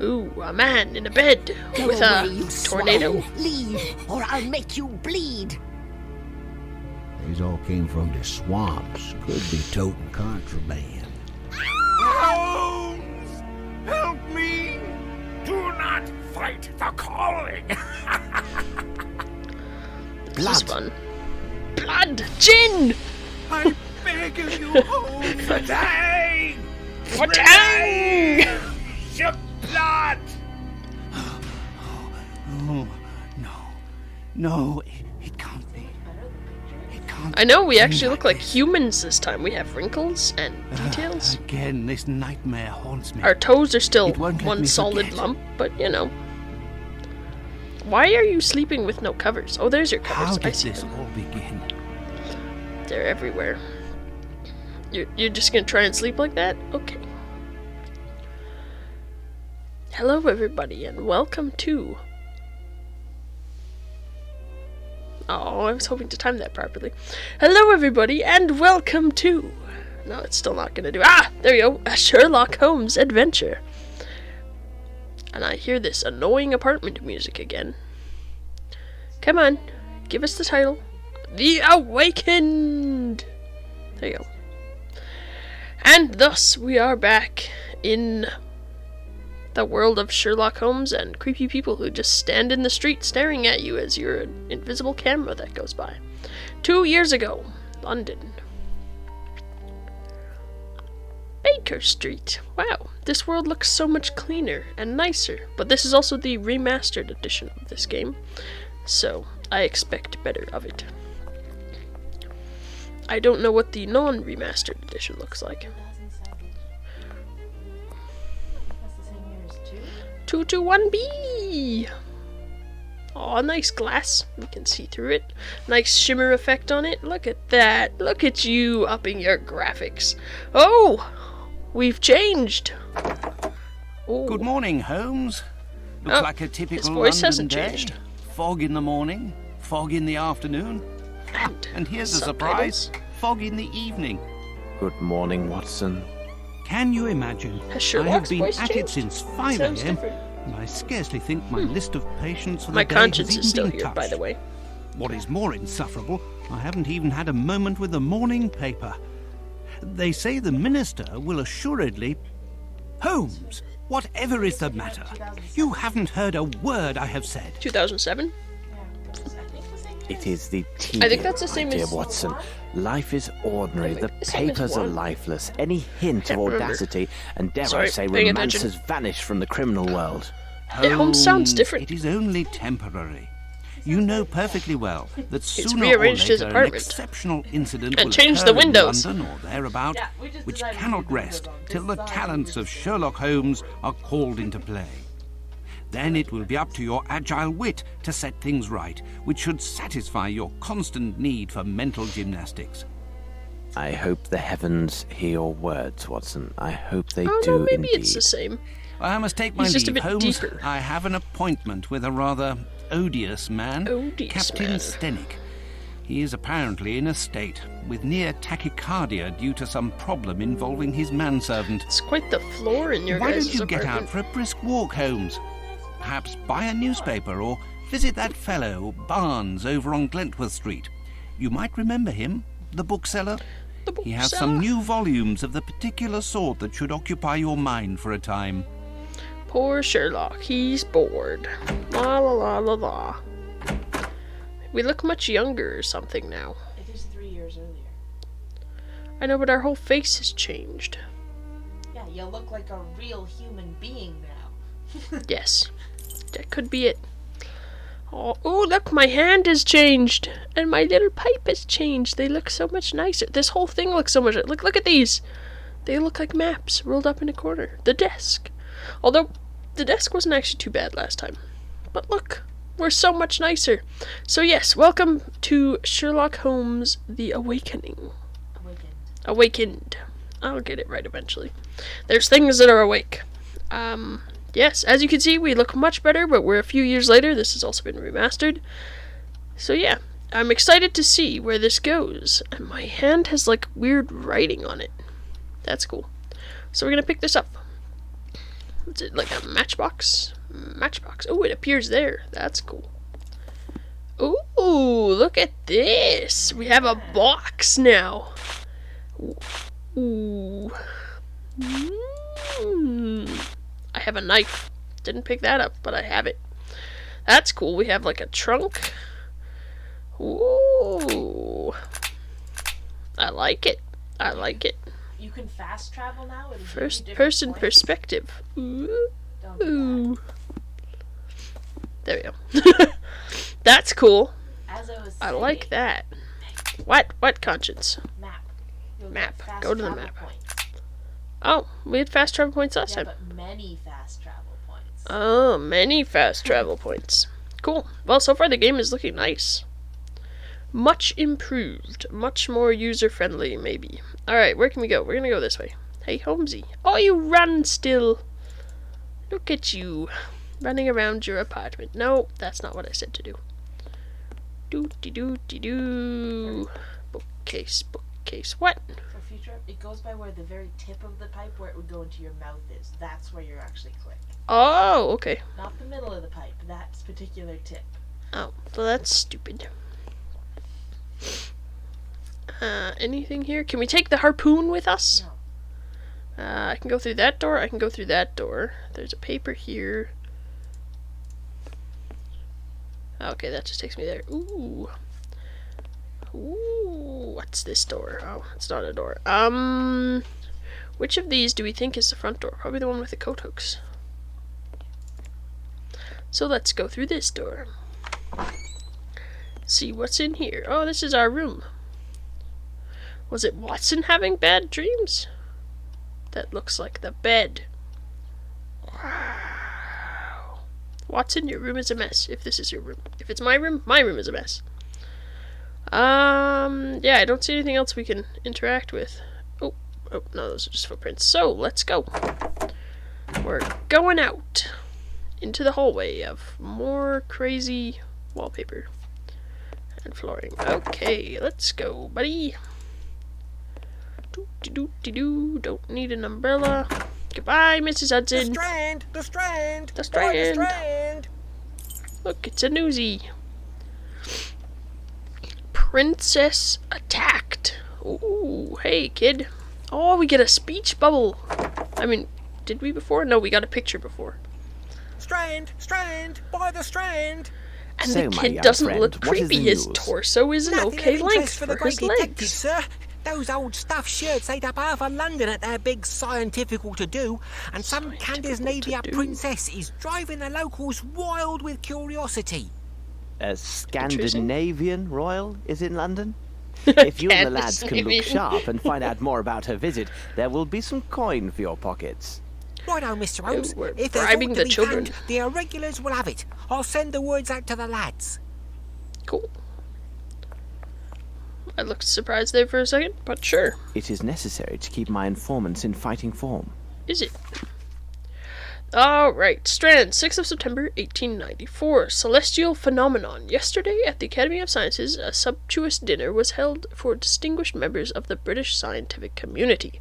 Ooh, a man in a bed with away, a you tornado. swine. Leave, or I'll make you bleed. These all came from the swamps. Could be toting contraband. Holmes! Help me! Do not fight the calling! This is fun. Blood! Gin! I beg of you, Holmes! For tang! For tang! Your blood! Oh, no, it can't be. It can't. I know, we be actually like look like this. humans this time. We have wrinkles and details. Again, this nightmare haunts me. Our toes are still It won't let one me solid forget. lump, but you know. Why are you sleeping with no covers? Oh, there's your covers. How I did see this them. all begin? They're everywhere. You're just gonna try and sleep like that? Okay. Hello, everybody, and welcome to... Oh, I was hoping to time that properly. Hello, everybody, and welcome to... No, it's still not gonna do... Ah! There you go! A Sherlock Holmes adventure. And I hear this annoying apartment music again. Come on, give us the title. The Awakened! There you go. And thus, we are back in the world of Sherlock Holmes and creepy people who just stand in the street staring at you as you're an invisible camera that goes by. 2 years ago, London. Baker Street. Wow, this world looks so much cleaner and nicer, but this is also the remastered edition of this game, so I expect better of it. I don't know what the non-remastered edition looks like. 221B! Aw, nice glass. We can see through it. Nice shimmer effect on it. Look at that. Look at you upping your graphics. Oh! We've changed. Oh. Good morning, Holmes. Looks Oh, like a typical his voice London hasn't day. changed. Fog in the morning, fog in the afternoon, and here's a surprise: fog in the evening. Good morning, Watson. Can you imagine? Has I have Sherlock's been voice at it changed? since 5 Sounds a.m. different. and I scarcely think my list of patients for the My day conscience has is still even here, been by the touched. way. What is more insufferable, I haven't even had a moment with the morning paper. They say the minister will assuredly... Holmes, whatever is the matter? You haven't heard a word I have said. 2007? It is the I think that's the same my dear as- Watson. Life is ordinary. The Same as papers are one. lifeless. Any hint of Can't remember. audacity, and dare Sorry, I say, paying romance attention. has vanished from the criminal world. Holmes sounds different. It is only temporary. You know perfectly well that He's sooner or rearranged his later an apartment. exceptional incident And will changed occur the windows. in London or thereabout, which cannot rest till the talents of Sherlock Holmes are called into play. Then it will be up to your agile wit to set things right, which should satisfy your constant need for mental gymnastics. I hope the heavens hear your words, Watson. I hope they Oh, do no, maybe indeed. it's the same. I must take my He's just a leave, bit Holmes. deeper. I have an appointment with a rather odious man, Odious Captain man. Stenick. He is apparently in a state, with near tachycardia due to some problem involving his manservant. It's quite the floor in your Why guys' don't you get out apartment. for a brisk walk, Holmes? Perhaps buy a newspaper or visit that fellow, Barnes, over on Glentworth Street. You might remember him, the bookseller. The He has bookseller? some new volumes of the particular sort that should occupy your mind for a time. Poor Sherlock, he's bored. La la la la la. We look much younger or something now. It is 3 years earlier. I know, but our whole face has changed. Yeah, you look like a real human being now. Yes, that could be it. Oh, ooh, look, my hand has changed, and my little pipe has changed. They look so much nicer. This whole thing looks so much. Look at these. They look like maps rolled up in a corner. The desk, although the desk wasn't actually too bad last time. But look, we're so much nicer. So yes, welcome to Sherlock Holmes: The Awakening. Awakened. I'll get it right eventually. There's things that are awake. Yes, as you can see, we look much better, but we're a few years later. This has also been remastered. So yeah, I'm excited to see where this goes. And my hand has like weird writing on it. That's cool. So we're gonna pick this up. What's it, like a matchbox? Matchbox. Oh, it appears there. That's cool. Ooh, look at this. We have a box now. Ooh. I have a knife. Didn't pick that up, but I have it. That's cool. We have like a trunk. Ooh. I like it. I like it. You can fast travel now. It'll give you First different person points. perspective. Ooh. Don't do Ooh. There we go. That's cool. that. As I was I saying, like that. What conscience? map. You'll Map. get fast Go to the travel map. Points. Oh, we had fast travel points last Yeah, time. but many fast travel points. Oh, many fast travel points. Cool. Well, so far the game is looking nice. Much improved. Much more user-friendly, maybe. Alright, where can we go? We're gonna go this way. Hey, Holmesy. Oh, you run still. Look at you. Running around your apartment. No, that's not what I said to do. Doo-dee-doo-dee-doo. Bookcase, bookcase. What? For future, it goes by where the very tip of the pipe where it would go into your mouth is. That's where you're actually click. Oh, okay. Not the middle of the pipe. That particular tip. Oh, well that's stupid. Anything here? Can we take the harpoon with us? No. I can go through that door. I can go through that door. There's a paper here. Okay, that just takes me there. Ooh. Ooh, what's this door? Oh, it's not a door. Which of these do we think is the front door? Probably the one with the coat hooks. So let's go through this door. See what's in here. Oh, this is our room. Was it Watson having bad dreams? That looks like the bed. Wow. Watson, your room is a mess, if this is your room. If it's my room is a mess. Yeah, I don't see anything else we can interact with. Oh, no, those are just footprints. So, let's go. We're going out into the hallway of more crazy wallpaper and flooring. Okay, let's go, buddy. Doo-dee-doo-dee-doo. Don't need an umbrella. Goodbye, Mrs. Hudson. The Strand! The Strand! The By the Strand. Strand! Look, it's a newsie. Princess attacked. Ooh, hey, kid. Oh, we get a speech bubble. I mean, did we before? No, we got a picture before. Strand! Strand! By the Strand! And So, the my kid young doesn't friend, look what is creepy. the His news? torso is an Nothing okay of interest length for the for great his detectives, legs. sir. Those old stuffed shirts ate up half of London at their big scientifical to-do, and some Scandinavia to-do. princess is driving the locals wild with curiosity. A Scandinavian royal is in London? If you and the lads can look Scandinavian. sharp and find out more about her visit, there will be some coin for your pockets. Righto, Mr. Holmes. we're If there's bribing ought to the be children. found, the irregulars will have it. I'll send the words out to the lads. Cool. I looked surprised there for a second, but sure. It is necessary to keep my informants in fighting form. Is it? Alright, Strand, 6th of September, 1894. Celestial phenomenon. Yesterday, at the Academy of Sciences, a sumptuous dinner was held for distinguished members of the British scientific community.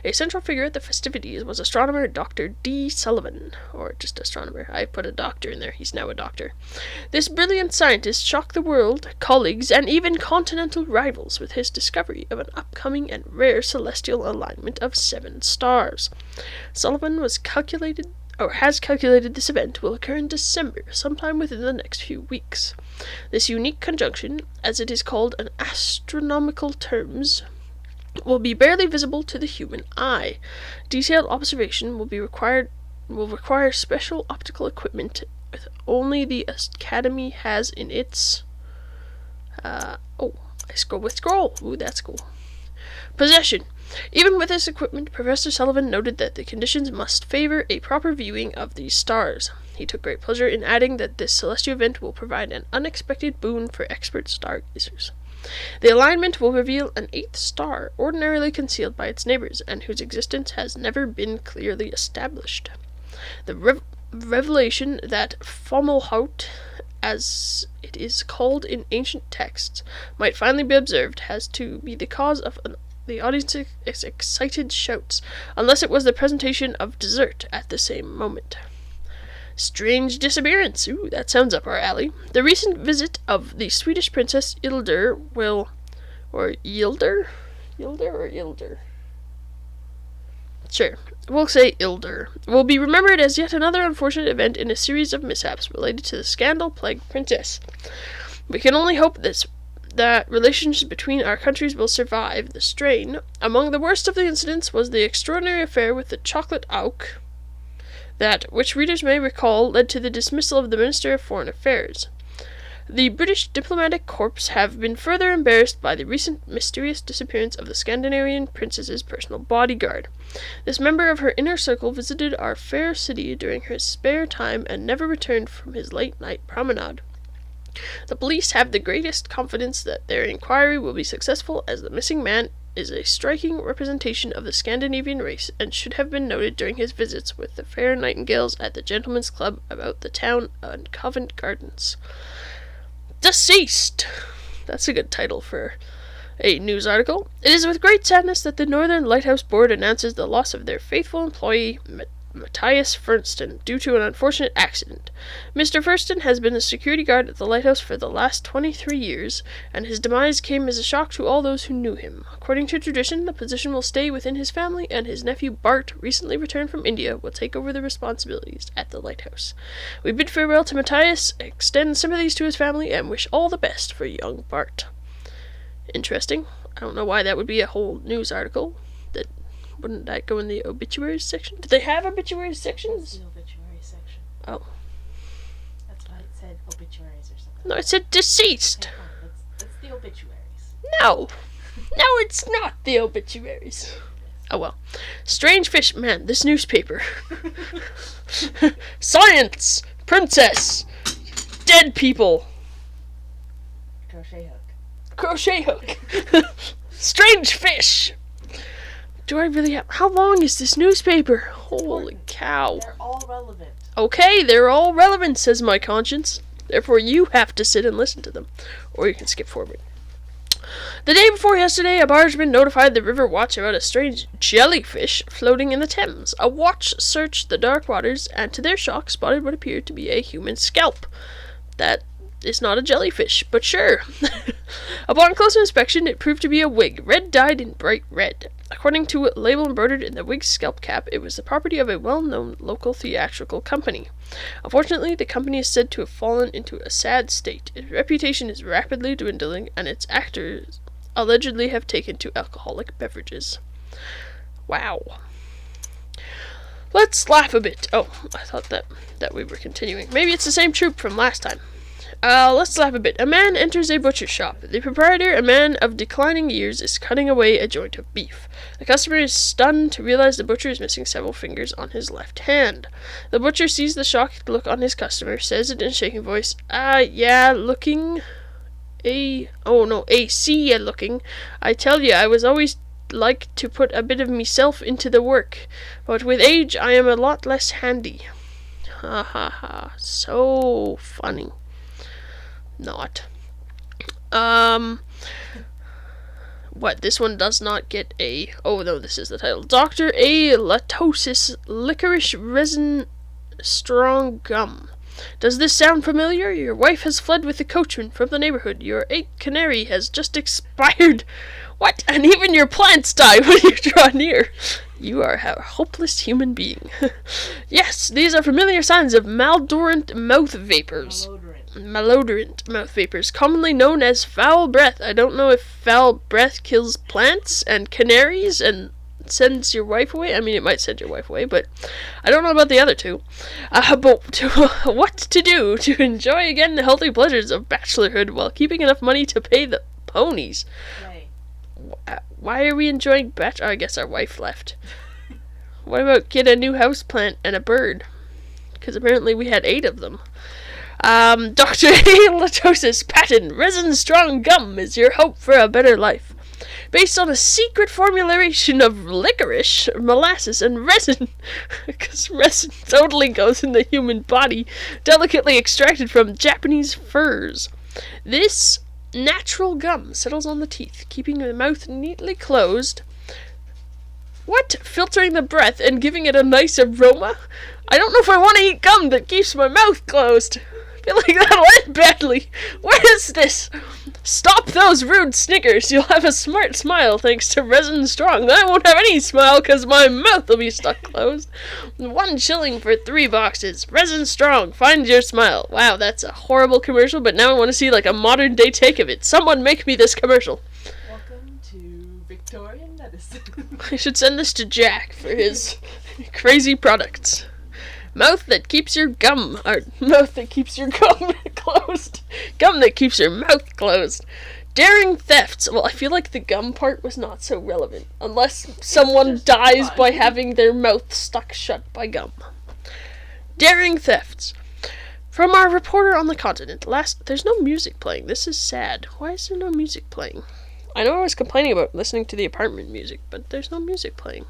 A central figure at the festivities was astronomer Dr. D. Sullivan. Or just astronomer. I put a doctor in there. He's now a doctor. This brilliant scientist shocked the world, colleagues, and even continental rivals with his discovery of an upcoming and rare celestial alignment of 7 stars. Sullivan has calculated this event will occur in December, sometime within the next few weeks. This unique conjunction, as it is called in astronomical terms, will be barely visible to the human eye. Detailed observation will require special optical equipment with only the Academy has in its I scroll with scroll. Ooh, that's cool. Possession. Even with this equipment, Professor Sullivan noted that the conditions must favor a proper viewing of these stars. He took great pleasure in adding that this celestial event will provide an unexpected boon for expert stargazers. The alignment will reveal an 8th star, ordinarily concealed by its neighbors, and whose existence has never been clearly established. The revelation that Fomalhaut, as it is called in ancient texts, might finally be observed has to be the cause of an the audience's excited shouts, unless it was the presentation of dessert at the same moment. Strange disappearance. Ooh, that sounds up our alley. The recent visit of the Swedish Princess Ilder will... Or Yilder? Yilder or Ilder? Sure, we'll say Ilder. Will be remembered as yet another unfortunate event in a series of mishaps related to the scandal-plagued princess. We can only hope that relations between our countries will survive the strain. Among the worst of the incidents was the extraordinary affair with the chocolate auk, that, which readers may recall, led to the dismissal of the Minister of Foreign Affairs. The British diplomatic corps have been further embarrassed by the recent mysterious disappearance of the Scandinavian princess's personal bodyguard. This member of her inner circle visited our fair city during his spare time and never returned from his late-night promenade. The police have the greatest confidence that their inquiry will be successful, as the missing man is a striking representation of the Scandinavian race and should have been noted during his visits with the fair nightingales at the Gentlemen's Club about the town and Covent Gardens. Deceased! That's a good title for a news article. It is with great sadness that the Northern Lighthouse Board announces the loss of their faithful employee, Matthias Fernston, due to an unfortunate accident. Mr. Fernston has been a security guard at the lighthouse for the last 23 years, and his demise came as a shock to all those who knew him. According to tradition, the position will stay within his family, and his nephew Bart, recently returned from India, will take over the responsibilities at the lighthouse. We bid farewell to Matthias, extend sympathies to his family, and wish all the best for young Bart. Interesting. I don't know why that would be a whole news article. Wouldn't that go in the obituaries section? Do they have obituary sections? The obituary section. Oh. That's why it said obituaries or something. No, it said deceased. Okay, fine. That's the obituaries. No. No, it's not the obituaries. Oh well. Strange fish. Man, this newspaper. Science! Princess! Dead people! Crochet hook. Crochet hook! Strange fish! Do I really have... How long is this newspaper? Holy cow. They're all relevant. Okay, they're all relevant, says my conscience. Therefore, you have to sit and listen to them. Or you can skip forward. The day before yesterday, a bargeman notified the River Watch about a strange jellyfish floating in the Thames. A watch searched the dark waters, and to their shock, spotted what appeared to be a human scalp. That is not a jellyfish, but sure. Upon closer inspection, it proved to be a wig, red dyed in bright red. According to a label embroidered in the wig's scalp cap, it was the property of a well-known local theatrical company. Unfortunately, the company is said to have fallen into a sad state. Its reputation is rapidly dwindling, and its actors allegedly have taken to alcoholic beverages. Wow. Let's laugh a bit. Oh, I thought that we were continuing. Maybe it's the same troop from last time. Let's laugh a bit. A man enters a butcher's shop. The proprietor, a man of declining years, is cutting away a joint of beef. The customer is stunned to realize the butcher is missing several fingers on his left hand. The butcher sees the shocked look on his customer, says it in a shaking voice, yeah, looking. See ya looking. I tell ya, I was always like to put a bit of meself into the work, but with age I am a lot less handy. Ha ha ha. So funny. Not. What, this one does not get a... Oh, no, this is the title. Dr. A. Latosis Licorice Resin Strong Gum. Does this sound familiar? Your wife has fled with the coachman from the neighborhood. Your 8th canary has just expired. What? And even your plants die when you draw near. You are a hopeless human being. Yes, these are familiar signs of malodorant mouth vapors. Malodorant mouth vapors, commonly known as foul breath. I don't know if foul breath kills plants and canaries and sends your wife away. I mean, it might send your wife away, but I don't know about the other two. What to do to enjoy again the healthy pleasures of bachelorhood while keeping enough money to pay the ponies? Right. Why are we enjoying I guess our wife left. What about get a new house plant and a bird? Because apparently we had 8 of them. Dr. A. Latosis patent resin strong gum is your hope for a better life. Based on a secret formulation of licorice, molasses, and resin, because resin totally goes in the human body, delicately extracted from Japanese firs. This Natural gum settles on the teeth, keeping the mouth neatly closed. What? Filtering the breath and giving it a nice aroma? I don't know if I want to eat gum that keeps my mouth closed. I feel like that'll end badly. What is this? Stop those rude snickers. You'll have a smart smile thanks to Resin Strong. I won't have any smile because my mouth will be stuck closed. 1 shilling for 3 boxes. Resin Strong. Find your smile. Wow, that's a horrible commercial, but now I want to see like a modern day take of it. Someone make me this commercial. Welcome to Victorian medicine. I should send this to Jack for his crazy products. Mouth that keeps your gum, or mouth that keeps your gum closed. Gum that keeps your mouth closed. Daring thefts. Well, I feel like the gum part was not so relevant, unless someone dies by having their mouth stuck shut by gum. Daring thefts. From our reporter on the continent, there's no music playing. This is sad. Why is there no music playing? I know I was complaining about listening to the apartment music, but there's no music playing.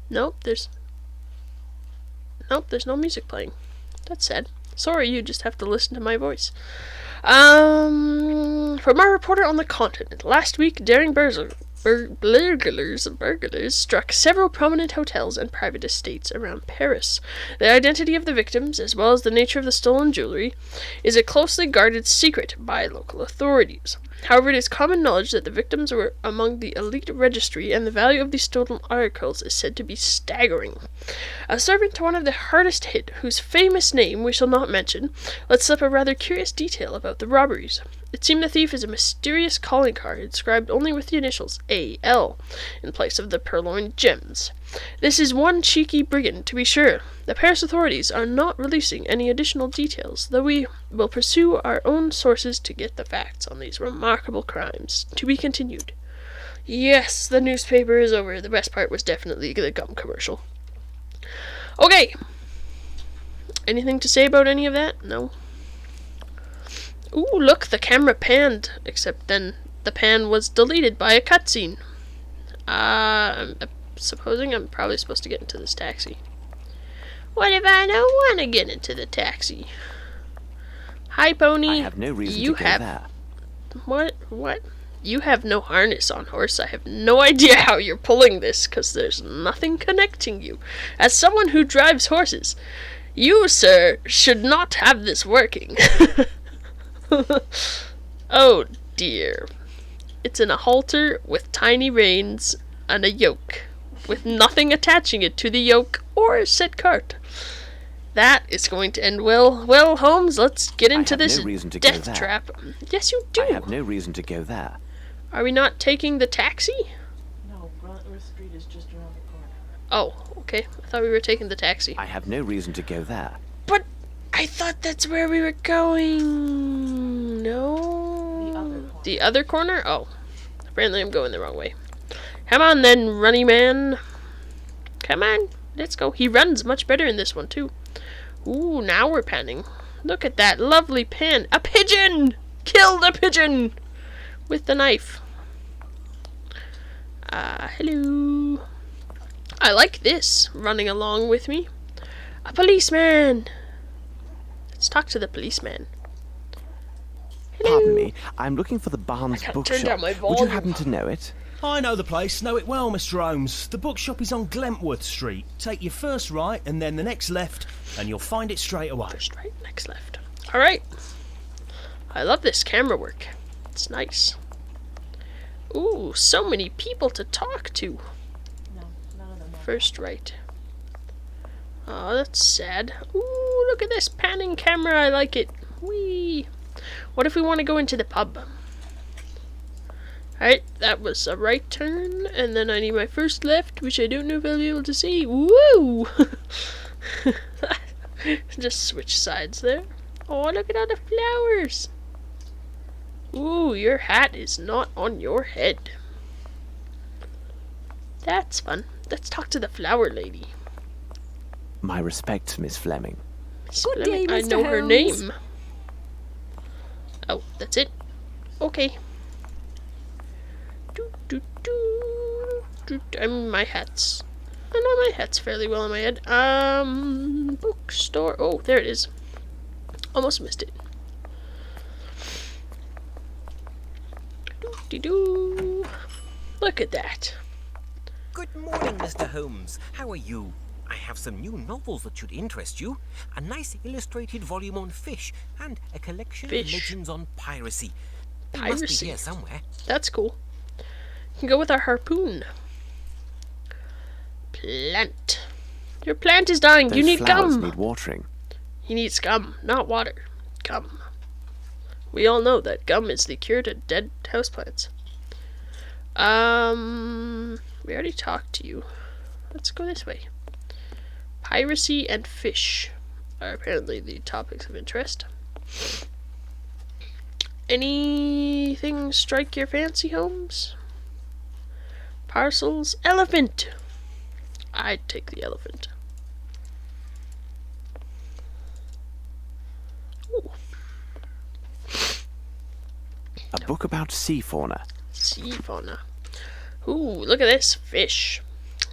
Nope, there's no music playing. That's sad. Sorry, you just have to listen to my voice. From our reporter on the continent, last week, daring burglars struck several prominent hotels and private estates around Paris. The identity of the victims, as well as the nature of the stolen jewelry, is a closely guarded secret by local authorities. However, it is common knowledge that the victims were among the elite registry, and the value of these stolen articles is said to be staggering. A servant to one of the hardest hit, whose famous name we shall not mention, let slip a rather curious detail about the robberies. It seemed the thief is a mysterious calling card inscribed only with the initials A.L. in place of the purloined gems. This is one cheeky brigand, to be sure. The Paris authorities are not releasing any additional details, though we will pursue our own sources to get the facts on these remarkable crimes. To be continued. Yes, the newspaper is over. The best part was definitely the gum commercial. Okay. Anything to say about any of that? No. Ooh, look, the camera panned. Except then the pan was deleted by a cutscene. I'm supposing I'm probably supposed to get into this taxi. What if I don't want to get into the taxi? Hi, Pony. I have no reason to go there. What? You have no harness on, horse. I have no idea how you're pulling this, because there's nothing connecting you. As someone who drives horses, you, sir, should not have this working. Oh, dear. It's in a halter with tiny reins and a yoke, with nothing attaching it to the yoke or a set cart. That is going to end well. Well, Holmes, let's get into this death trap. Yes, you do. I have no reason to go there. Are we not taking the taxi? No, Bruntworth Street is just around the corner. Oh, okay. I thought we were taking the taxi. I have no reason to go there. But I thought that's where we were going. No. The other corner? Oh. Apparently I'm going the wrong way. Come on then, runny man. Come on. Let's go. He runs much better in this one, too. Ooh, now we're panning. Look at that lovely pan. A pigeon! Kill the pigeon! With the knife. Hello. I like this, running along with me. A policeman! Let's talk to the policeman. Hello. Pardon me, I'm looking for the Barnes Bookshop. Would you happen to know it? I know the place, know it well, Mr. Holmes. The bookshop is on Glentworth Street. Take your first right and then the next left, and you'll find it straight away. First right, next left. Alright. I love this camera work. It's nice. Ooh, so many people to talk to. No, none of them are. First right. Oh, that's sad. Ooh, look at this panning camera. I like it. Whee! What if we want to go into the pub? Alright, that was a right turn, and then I need my first left, which I don't know if I'll be able to see. Woo! Just switch sides there. Oh, look at all the flowers. Ooh, your hat is not on your head. That's fun. Let's talk to the flower lady. My respects, Miss Fleming. Miss Fleming, I know her name. Oh, that's it? Okay. My hats. I know my hat's fairly well in my head. Bookstore. Oh, there it is. Almost missed it. Whoop-de-doo. Look at that. Good morning, Mr. Holmes. How are you? I have some new novels that should interest you. A nice illustrated volume on fish and a collection of legends on piracy. They must be here somewhere. That's cool. You can go with our harpoon. Plant. Your plant is dying. Those you need flowers gum. need watering. He needs gum, not water. Gum. We all know that gum is the cure to dead houseplants. We already talked to you. Let's go this way. Piracy and fish are apparently the topics of interest. Anything strike your fancy, Holmes? Parcels? Elephant! I'd take the elephant. Ooh. A book about sea fauna. Sea fauna. Ooh, look at this. Fish.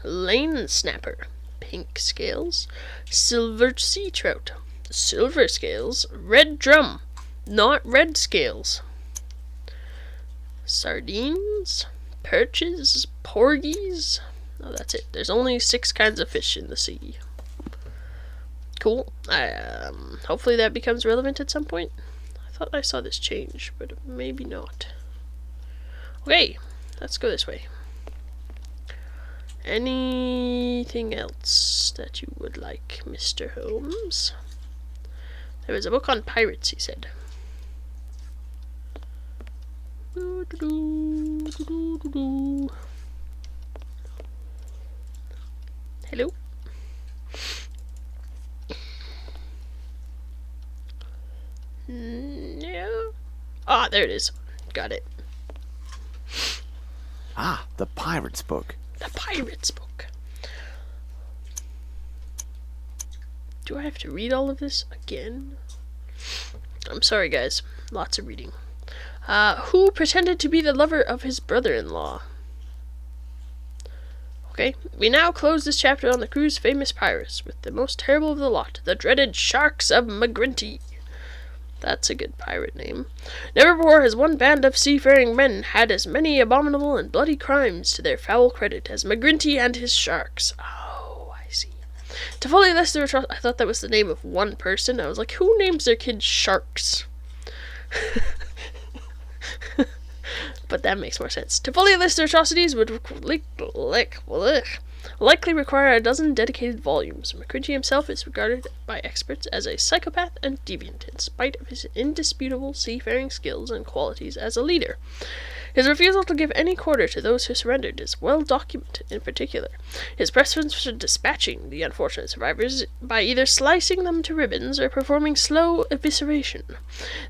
Lane snapper. Pink scales. Silver sea trout. Silver scales. Red drum. Not red scales. Sardines. Perches. Porgies. Oh, that's it. There's only 6 kinds of fish in the sea. Cool. Hopefully that becomes relevant at some point. I thought I saw this change, but maybe not. Okay, let's go this way. Anything else that you would like, Mr. Holmes? There was a book on pirates, he said. Hello? No. Ah, there it is. Got it. Ah, the pirate's book. The pirate's book. Do I have to read all of this again? I'm sorry, guys. Lots of reading. Who pretended to be the lover of his brother-in-law? Okay, we now close this chapter on the crew's famous pirates with the most terrible of the lot, the dreaded Sharks of McGrinty. That's a good pirate name. Never before has one band of seafaring men had as many abominable and bloody crimes to their foul credit as McGrinty and his sharks. Oh, I see. To fully illustrate their atrocities, I thought that was the name of one person. I was like, who names their kids Sharks? But that makes more sense. To fully list their atrocities would likely require a dozen dedicated volumes. McCrinty himself is regarded by experts as a psychopath and deviant, in spite of his indisputable seafaring skills and qualities as a leader. His refusal to give any quarter to those who surrendered is well documented. In particular, his preference for dispatching the unfortunate survivors by either slicing them to ribbons or performing slow evisceration.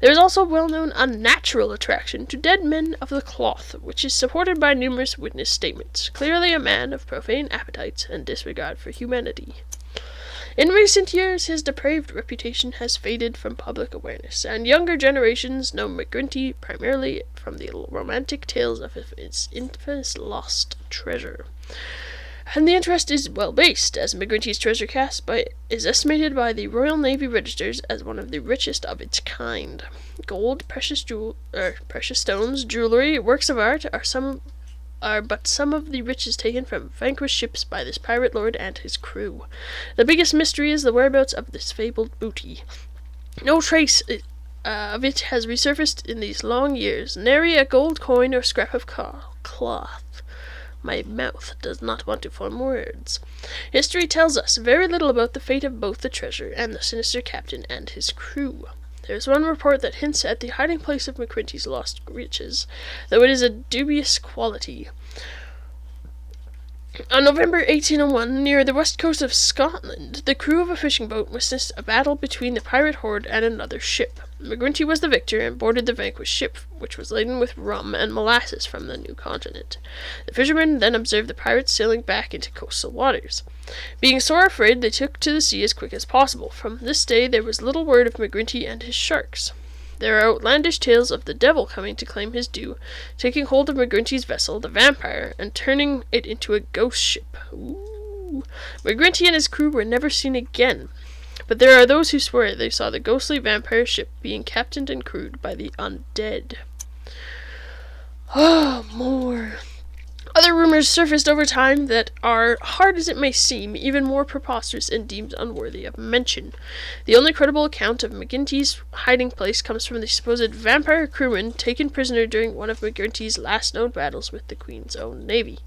There is also a well-known unnatural attraction to dead men of the cloth, which is supported by numerous witness statements. Clearly a man of profane appetites and disregard for humanity. In recent years, his depraved reputation has faded from public awareness, and younger generations know McGrinty primarily from the romantic tales of his infamous lost treasure. And the interest is well based, as McGrinty's treasure cast is estimated by the Royal Navy registers as one of the richest of its kind. Gold, precious stones, jewelry, works of art are but some of the riches taken from vanquished ships by this pirate lord and his crew. The biggest mystery is the whereabouts of this fabled booty. No trace of it has resurfaced in these long years, nary a gold coin or scrap of cloth. My mouth does not want to form words. History tells us very little about the fate of both the treasure and the sinister captain and his crew. There is one report that hints at the hiding place of McCrinty's lost riches, though it is a dubious quality. On November 1801, near the west coast of Scotland, the crew of a fishing boat witnessed a battle between the pirate horde and another ship. McGrinty was the victor and boarded the vanquished ship, which was laden with rum and molasses from the new continent. The fishermen then observed the pirates sailing back into coastal waters. Being sore afraid, they took to the sea as quick as possible. From this day there was little word of McGrinty and his sharks. There are outlandish tales of the devil coming to claim his due, taking hold of McGrinty's vessel, the Vampire, and turning it into a ghost ship. Ooh. McGrinty and his crew were never seen again, but there are those who swear they saw the ghostly vampire ship being captained and crewed by the undead. Oh, more. Other rumors surfaced over time that are, hard as it may seem, even more preposterous and deemed unworthy of mention. The only credible account of McGinty's hiding place comes from the supposed vampire crewman taken prisoner during one of McGinty's last known battles with the Queen's own navy.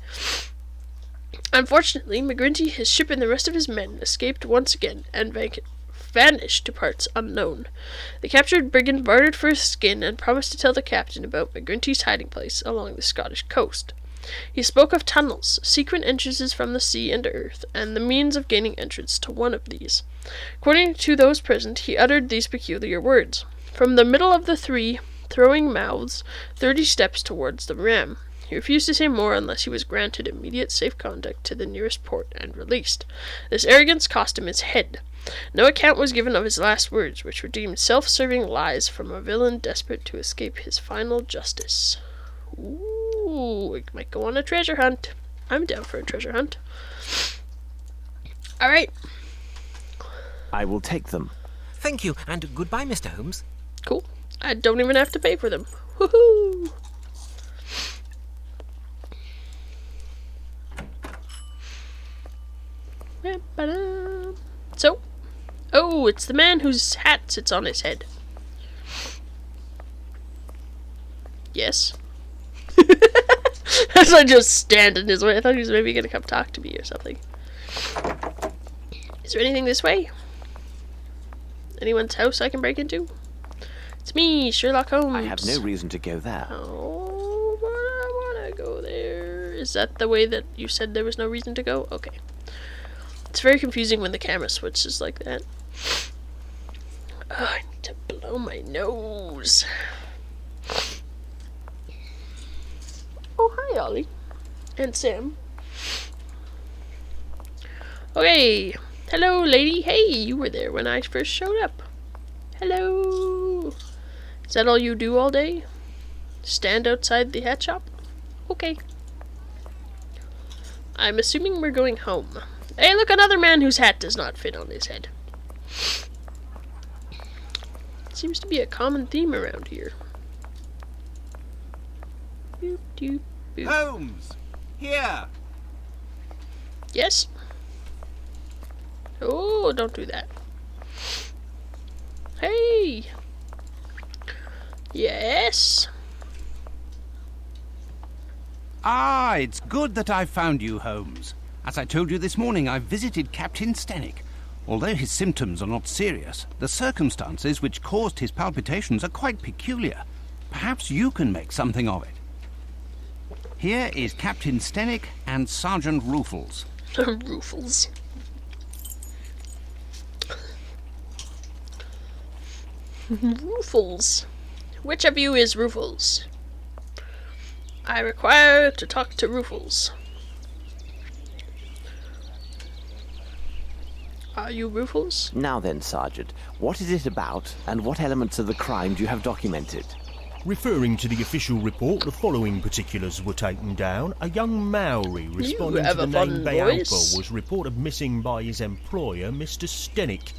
Unfortunately, McGinty, his ship, and the rest of his men escaped once again and vanished to parts unknown. The captured brigand bartered for his skin and promised to tell the captain about McGinty's hiding place along the Scottish coast. He spoke of tunnels, secret entrances from the sea and earth, and the means of gaining entrance to one of these. According to those present, he uttered these peculiar words: "From the middle of the three throwing mouths, 30 steps towards the ram." He refused to say more unless he was granted immediate safe conduct to the nearest port and released. This arrogance cost him his head. No account was given of his last words, which were deemed self-serving lies from a villain desperate to escape his final justice. Ooh, we might go on a treasure hunt. I'm down for a treasure hunt. Alright. I will take them. Thank you, and goodbye, Mr. Holmes. Cool. I don't even have to pay for them. Woohoo! So, oh, it's the man whose hat sits on his head. Yes. As I just stand in his way, I thought he was maybe gonna come talk to me or something. Is there anything this way? Anyone's house I can break into? It's me, Sherlock Holmes. I have no reason to go there. Oh, but I wanna go there. Is that the way that you said there was no reason to go? Okay. It's very confusing when the camera switches like that. Oh, I need to blow my nose. Oh, hi, Ollie. And Sam. Okay. Hello, lady. Hey, you were there when I first showed up. Hello. Is that all you do all day? Stand outside the hat shop? Okay. I'm assuming we're going home. Hey, look, another man whose hat does not fit on his head. Seems to be a common theme around here. Boop, doop, boop. Holmes! Here! Yes? Oh, don't do that. Hey! Yes? Ah, it's good that I've found you, Holmes. As I told you this morning, I've visited Captain Stenick. Although his symptoms are not serious, the circumstances which caused his palpitations are quite peculiar. Perhaps you can make something of it. Here is Captain Stenick and Sergeant Ruffles. Ruffles. Ruffles. Which of you is Ruffles? I require to talk to Ruffles. Are you Ruffles? Now then, Sergeant, what is it about, and what elements of the crime do you have documented? Referring to the official report, the following particulars were taken down. A young Maori responding to the name Bealpa was reported missing by his employer, Mr. Stenick.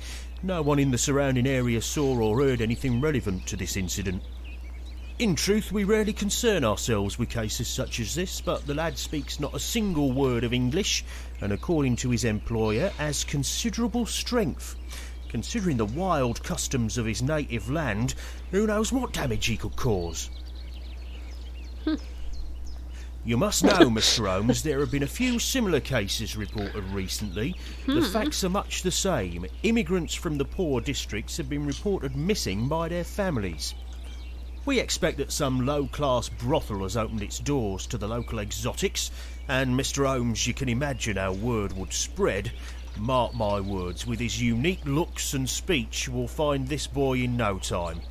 No one in the surrounding area saw or heard anything relevant to this incident. In truth, we rarely concern ourselves with cases such as this, but the lad speaks not a single word of English, and according to his employer, has considerable strength. Considering the wild customs of his native land, who knows what damage he could cause? You must know, Mr. Holmes, there have been a few similar cases reported recently. The facts are much the same. Immigrants from the poor districts have been reported missing by their families. We expect that some low-class brothel has opened its doors to the local exotics, and Mr. Holmes, you can imagine how word would spread. Mark my words, with his unique looks and speech, we'll find this boy in no time.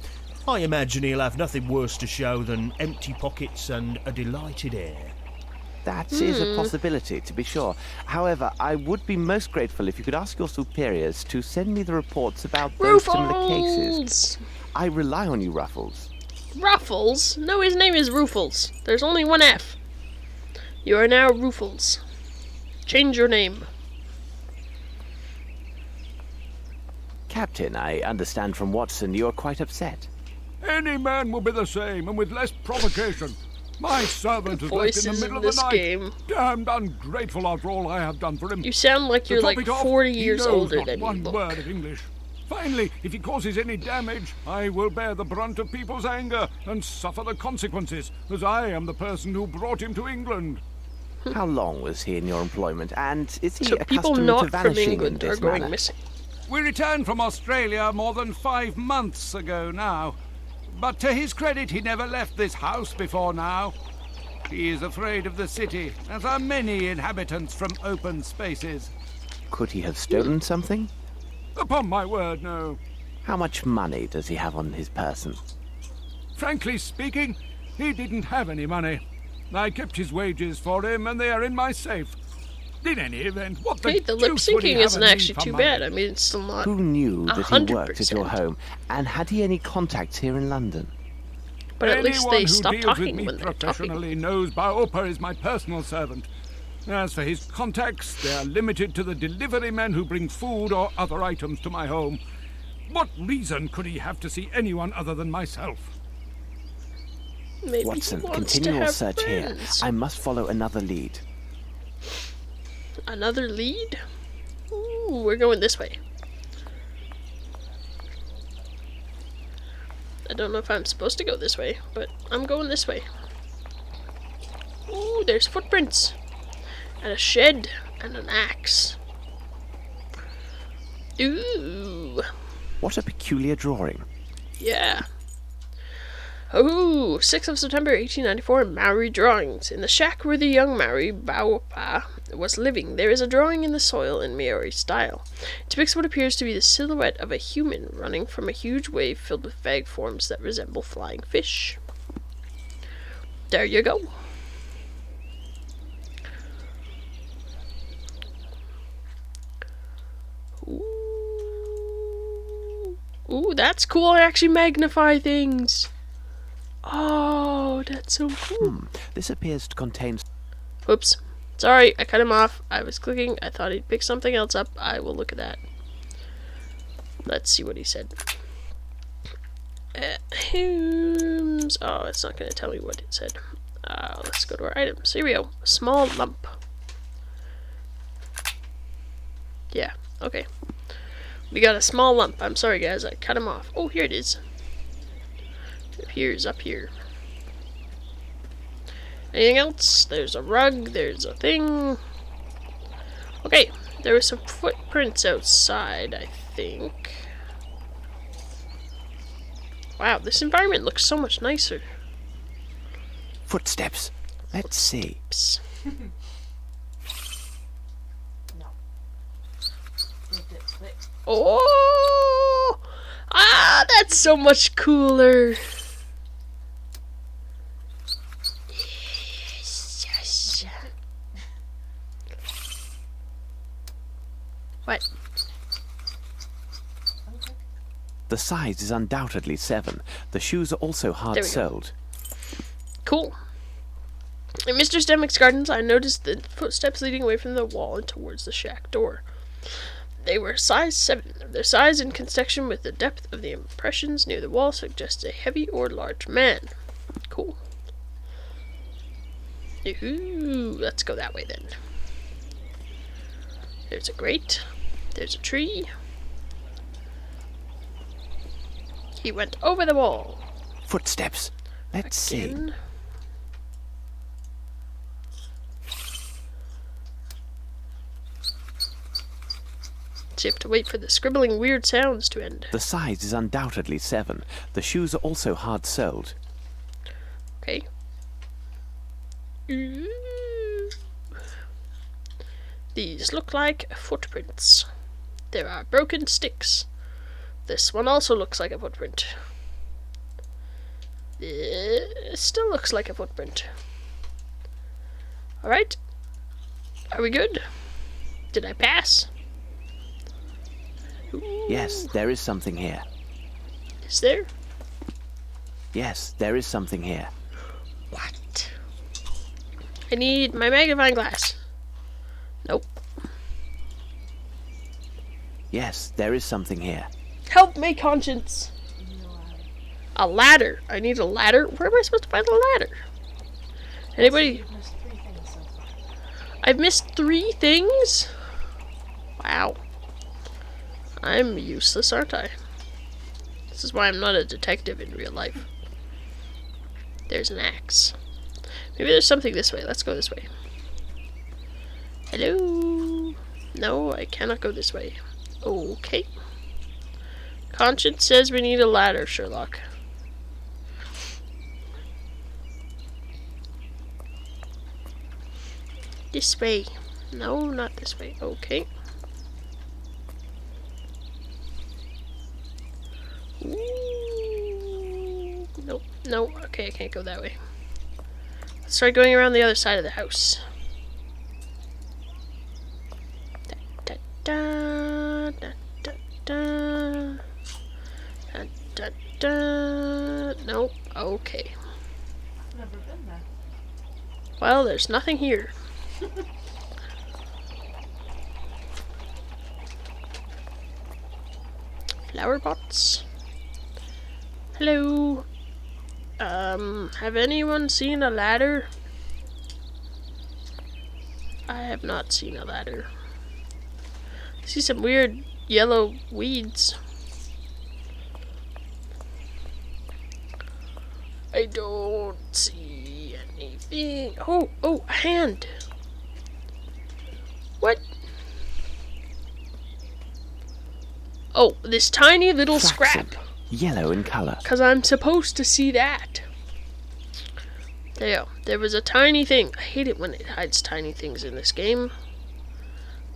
I imagine he'll have nothing worse to show than empty pockets and a delighted air. That is a possibility, to be sure. However, I would be most grateful if you could ask your superiors to send me the reports about those similar cases. I rely on you, Ruffles. Ruffles? No, his name is Ruffles. There's only one F. You are now Ruffles. Change your name. Captain, I understand from Watson you are quite upset. Any man will be the same, and with less provocation. My servant has left in Voices the in middle of this the night. game. Damned ungrateful after all I have done for him. You sound like you're To top like it off, 40 he years knows older not than you one look. word of English. Finally, if he causes any damage, I will bear the brunt of people's anger and suffer the consequences, as I am the person who brought him to England. How long was he in your employment, and is he So people accustomed to not from vanishing in England are this going manner? missing. We returned from Australia more than 5 months ago now. But to his credit, he never left this house before now. He is afraid of the city, as are many inhabitants from open spaces. Could he have stolen something? Upon my word, no. How much money does he have on his person? Frankly speaking, he didn't have any money. I kept his wages for him, and they are in my safe. In any event, what the Hey, the lip deuce would he syncing have isn't a need actually for too money? bad. I mean, it's still not. Who knew that he worked at your 100%. home, and had he any contacts here in London? But at least Anyone they who stop deals talking with me when they're talking. professionally knows Baopa is my personal servant. As for his contacts, they are limited to the delivery men who bring food or other items to my home. What reason could he have to see anyone other than myself? Maybe Watson, he wants continue to your have search here. friends. I must follow another lead. Another lead? Ooh, we're going this way. I don't know if I'm supposed to go this way, but I'm going this way. Ooh, there's footprints. And a shed. And an axe. Ooh. What a peculiar drawing. Yeah. Oh, 6th of September 1894, Maori drawings. In the shack where the young Maori, Baopa, was living, there is a drawing in the soil in Maori style. It depicts what appears to be the silhouette of a human running from a huge wave filled with vague forms that resemble flying fish. There you go. Ooh, that's cool. I actually magnify things. Oh, that's so cool. This appears to contain... Whoops. Sorry, I cut him off. I was clicking. I thought he'd pick something else up. I will look at that. Let's see what he said. Hymns. Oh, it's not going to tell me what it said. Let's go to our items. Here we go. A small lump. Yeah, okay. We got a small lump. I'm sorry, guys. I cut him off. Oh, here it is. It appears up here. Anything else? There's a rug. There's a thing. Okay. There were some footprints outside, I think. Wow, this environment looks so much nicer. Footsteps. Let's see. Psst. No. Click it, click. Oh! Ah, that's so much cooler. Yes. What? The size is undoubtedly 7. The shoes are also There we hard go. soled. Cool. In Mr. Stemmick's gardens, I noticed the footsteps leading away from the wall and towards the shack door. They were size 7. Their size in connection with the depth of the impressions near the wall suggests a heavy or large man. Cool. Ooh, let's go that way then. There's a grate. There's a tree. He went over the wall. Footsteps. Let's see. Again. So you have to wait for the scribbling weird sounds to end. The size is undoubtedly 7. The shoes are also hard soled. Okay. Ooh. These look like footprints. There are broken sticks. This one also looks like a footprint. It still looks like a footprint. Alright. Are we good? Did I pass? Ooh. Yes, there is something here. Is there? Yes, there is something here. What? I need my magnifying glass. Nope. Yes, there is something here. Help me, conscience. A ladder. I need a ladder. Where am I supposed to find a ladder? Anybody? You've missed 3 things so far. I've missed 3 things? Wow. I'm useless, aren't I? This is why I'm not a detective in real life. There's an axe. Maybe there's something this way. Let's go this way. Hello? No, I cannot go this way. Okay. Conscience says we need a ladder, Sherlock. This way. No, not this way. Okay. Ooh. Nope. No. Okay, I can't go that way. Let's try going around the other side of the house. Da, da, da, da, da, da, da, da. Nope. Okay. I've never been there. Well, there's nothing here. Flower pots. Hello. Have anyone seen a ladder? I have not seen a ladder. I see some weird yellow weeds. I don't see anything. Oh, a hand. What? Oh, this tiny little Fraxen. scrap. Yellow in colour. Because I'm supposed to see that. There was a tiny thing. I hate it when it hides tiny things in this game.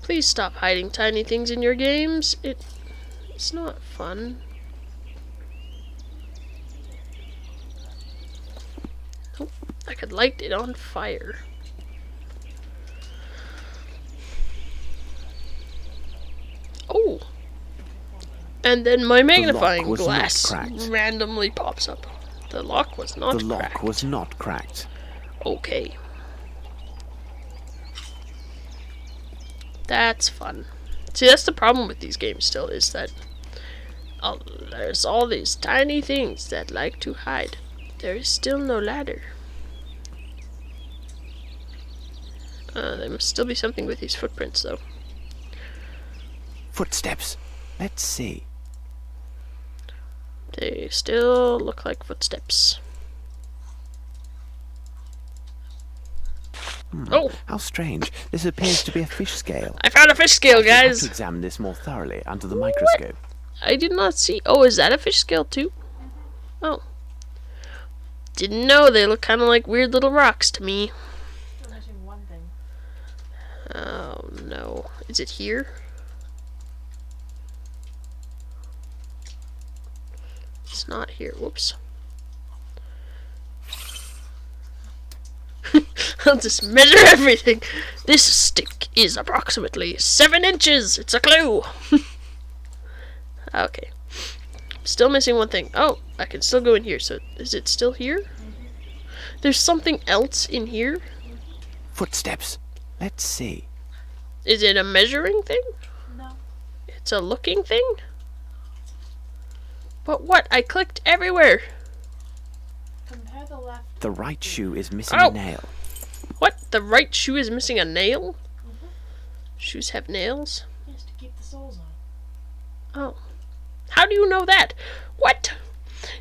Please stop hiding tiny things in your games. It's not fun. Oh, I could light it on fire. Oh! And then my magnifying glass randomly pops up. The lock was not cracked. The lock was not cracked. Okay. That's fun. See, that's the problem with these games still, is that there's all these tiny things that like to hide. There is still no ladder. There must still be something with these footprints, though. Footsteps. Let's see. They still look like footsteps. Oh! How strange. This appears to be a fish scale. I found a fish scale, I have guys! to examine this more thoroughly under the microscope. I did not see. Oh, is that a fish scale too? Oh. Didn't know. They look kind of like weird little rocks to me. I'm missing 1 thing. Oh, no. Is it here? It's not here. Whoops. I'll just measure everything. This stick is approximately 7 inches. It's a clue. Okay. Still missing 1 thing. Oh, I can still go in here. So, is it still here? There's something else in here? Footsteps. Let's see. Is it a measuring thing? No. It's a looking thing? But what? I clicked everywhere. Compare the left. The right shoe is missing a nail. What? The right shoe is missing a nail? Shoes have nails? Yes, to keep the soles on. Oh. How do you know that? What?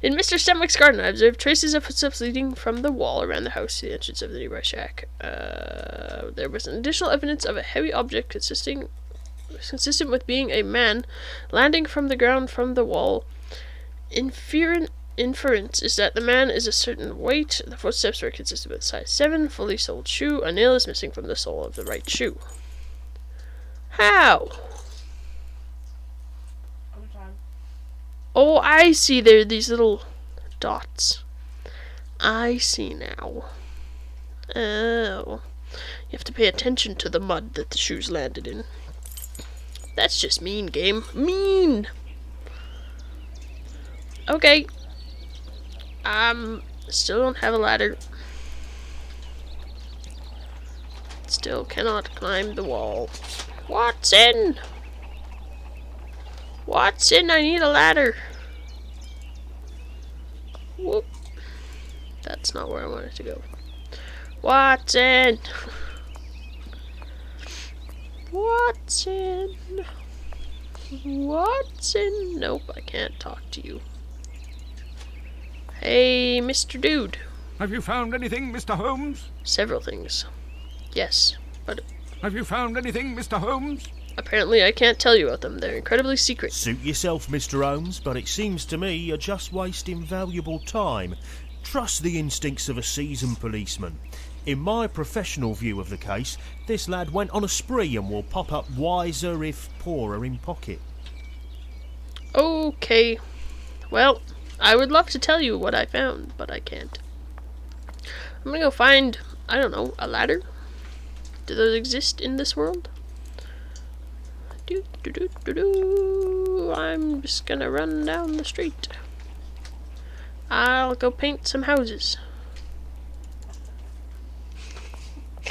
In Mr. Stenwick's garden, I observed traces of footsteps leading from the wall around the house to the entrance of the nearby shack. There was an additional evidence of a heavy object consistent with being a man landing from the ground from the wall. Inference is that the man is a certain weight. The footsteps were consistent with a size 7, fully soled shoe. A nail is missing from the sole of the right shoe. How? Other time. Oh, I see. There are these little dots. I see now. Oh. You have to pay attention to the mud that the shoes landed in. That's just mean, game. Mean! Okay. Still don't have a ladder. Still cannot climb the wall. Watson! Watson, I need a ladder. Whoop. That's not where I wanted to go. Watson! Watson! Watson! Nope, I can't talk to you. Hey, Mr. Dude. Have you found anything, Mr. Holmes? Several things. Yes, but Have you found anything, Mr. Holmes? apparently I can't tell you about them. They're incredibly secret. Suit yourself, Mr. Holmes, but it seems to me you're just wasting valuable time. Trust the instincts of a seasoned policeman. In my professional view of the case, this lad went on a spree and will pop up wiser if poorer in pocket. Okay. Well, I would love to tell you what I found, but I can't. I'm gonna go find, I don't know, a ladder? Do those exist in this world? I'm just gonna run down the street. I'll go paint some houses.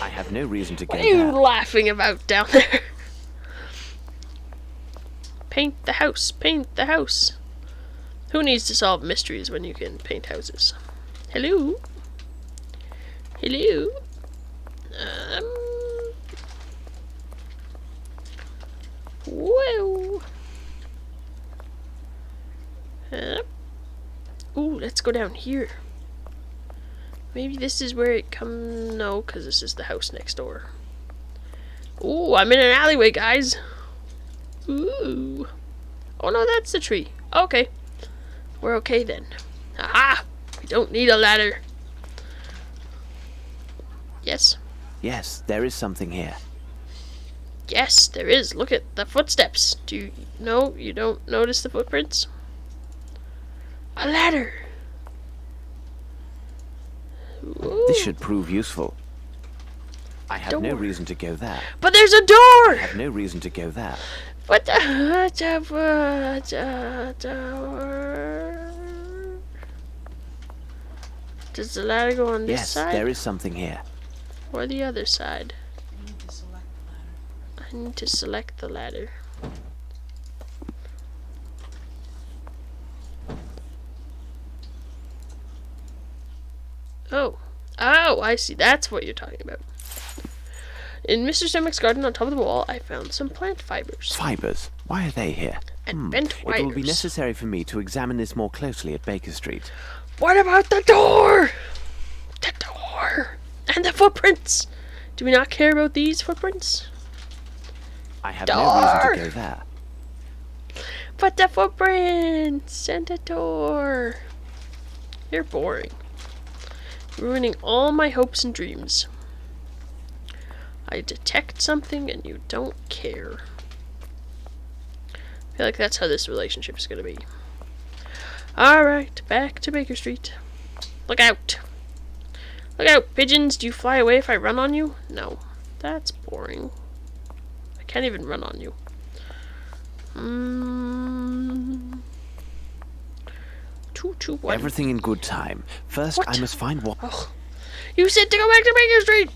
I have no reason to go What are you there. laughing about down there? Paint the house, paint the house. Who needs to solve mysteries when you can paint houses? Hello? Hello? Whoa. Ooh, let's go down here. Maybe this is where it comes. No, because this is the house next door. Ooh, I'm in an alleyway, guys. Ooh. Oh no, that's the tree. Okay. We're okay then. Aha! We don't need a ladder. Yes? Yes, there is something here. Yes, there is. Look at the footsteps. Do you... No, you don't notice the footprints? A ladder! Ooh. This should prove useful. I have no Door. reason to go there. But there's a I door! have no reason to go there. But door. Does the ladder go on this Yes, side? there is something here. Or the other side? You need to select the ladder. I need to select the ladder. Oh. Oh, I see. That's what you're talking about. In Mr. Stomach's garden on top of the wall, I found some plant fibers. Fibers. Why are they here? And bent wires. It will be necessary for me to examine this more closely at Baker Street. What about the door? The door! And the footprints! Do we not care about these footprints? I have no reason Door! to go there. But the footprints and the door. You're boring. Ruining all my hopes and dreams. I detect something and you don't care. I feel like that's how this relationship is gonna be. Alright, back to Baker Street. Look out! Look out, pigeons! Do you fly away if I run on you? No. That's boring. I can't even run on you. 2, 2, 1. Everything in good time. First, What? I must find what. Oh. You said to go back to Baker Street!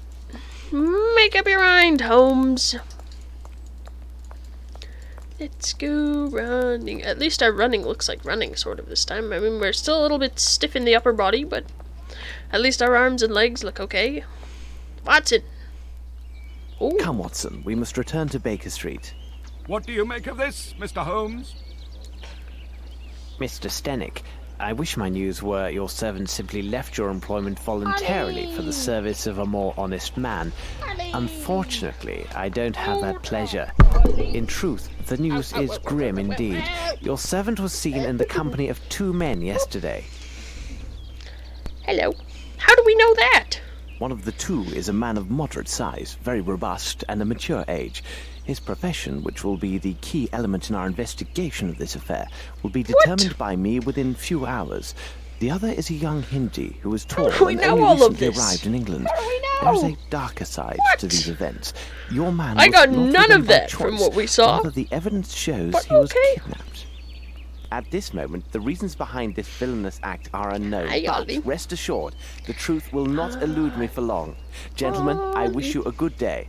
Make up your mind, Holmes. Let's go running. At least our running looks like running, sort of, this time. I mean, we're still a little bit stiff in the upper body, but at least our arms and legs look okay. Watson! Ooh. Come, Watson, we must return to Baker Street. What do you make of this, Mr. Holmes? Mr. Stenick, I wish my news were your servant simply left your employment voluntarily for the service of a more honest man. Unfortunately, I don't have that pleasure. In truth, the news is grim indeed. Your servant was seen in the company of 2 men yesterday. Hello. How do we know that? One of the 2 is a man of moderate size, very robust, and a mature age. His profession, which will be the key element in our investigation of this affair, will be determined by me within few hours. The other is a young Hindi who was tall do we and know only all of recently this? arrived in England. How do we There is know? a darker side What? to these events. Your man I was got not none with him of by that from choice. what we saw. Rather, the evidence shows But he was okay. kidnapped. At this moment, the reasons behind this villainous act are unknown, Aye, but Ollie. rest assured, the truth will not elude me for long. Gentlemen, I wish you a good day.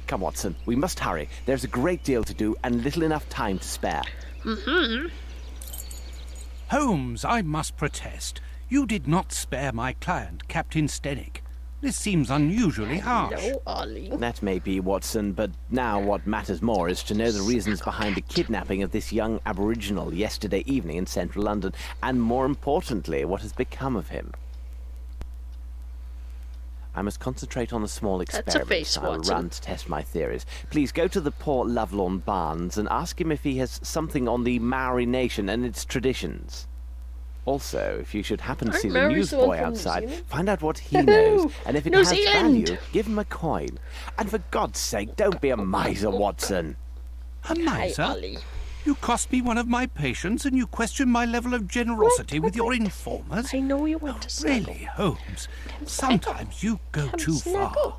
Come, Watson, we must hurry. There's a great deal to do and little enough time to spare. Holmes, I must protest. You did not spare my client, Captain Stenick. This seems unusually harsh. No, Ollie. That may be, Watson, but now what matters more is to know the reasons behind the kidnapping of this young Aboriginal yesterday evening in central London, and more importantly, what has become of him. I must concentrate on the small experiments I will run to test my theories. Please go to the poor Lovelorn Barnes and ask him if he has something on the Maori nation and its traditions. Also, if you should happen to see the newsboy outside, find out what he knows, and if it has value, give him a coin. And for God's sake, don't be a miser, Watson. A miser? You cost me one of my patients, and you question my level of generosity with your informers? I know you want to snuggle. Really, Holmes, sometimes you go too far.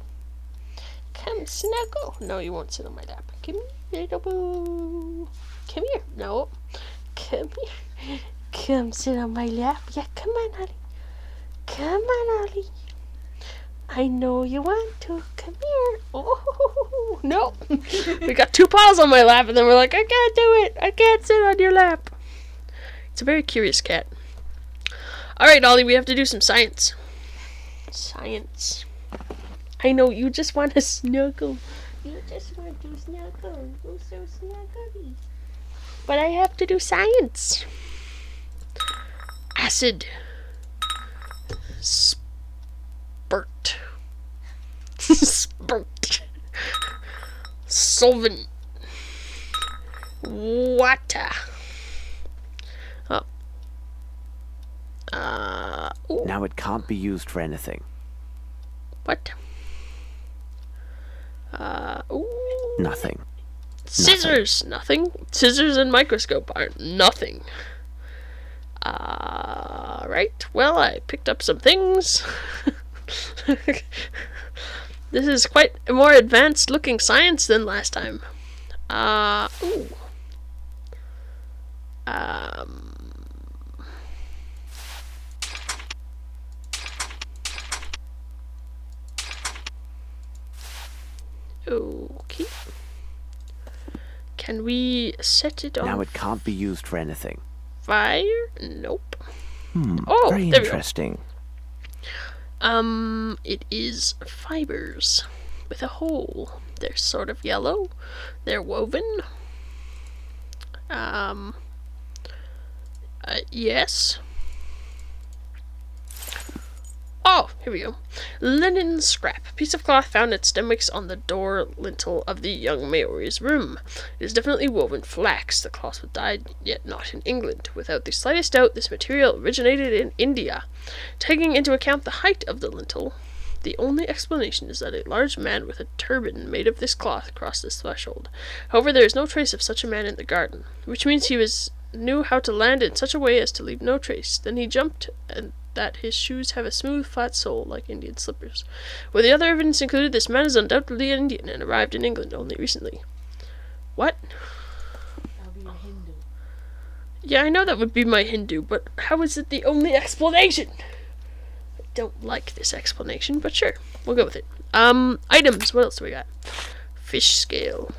Come snuggle. No, you won't sit on my lap. Come here, little boo. Come here. No. Come here. Come sit on my lap. Yeah, come on, Ollie. Come on, Ollie. I know you want to. Come here. Oh, no. We got 2 paws on my lap, and then we're like, I can't do it. I can't sit on your lap. It's a very curious cat. All right, Ollie, we have to do some science. Science. I know, you just want to snuggle. You just want to snuggle. You're so snuggly. But I have to do science. Acid. Spurt. Spurt. Solvent. Water. Oh. Ooh. Now it can't be used for anything. What? Ooh. Nothing. Scissors. Nothing. Scissors and microscope are nothing. Right. Well, I picked up some things. This is quite a more advanced looking science than last time. Ooh. Okay. Can we set it on? Now it can't be used for anything. Fire? Nope. Oh, very interesting. It is fibers with a hole. They're sort of yellow. They're woven. Yes. Oh, here we go. Linen scrap. Piece of cloth found at Stenwick's on the door lintel of the young Maori's room. It is definitely woven flax. The cloth was dyed, yet not in England. Without the slightest doubt, this material originated in India. Taking into account the height of the lintel, the only explanation is that a large man with a turban made of this cloth crossed this threshold. However, there is no trace of such a man in the garden, which means he knew how to land in such a way as to leave no trace. Then he jumped, and that his shoes have a smooth, flat sole like Indian slippers. Where the other evidence included, this man is undoubtedly an Indian and arrived in England only recently. What? That'll be a Hindu. Yeah, I know that would be my Hindu, but how is it the only explanation? I don't like this explanation, but sure, we'll go with it. Items, what else do we got? Fish scale.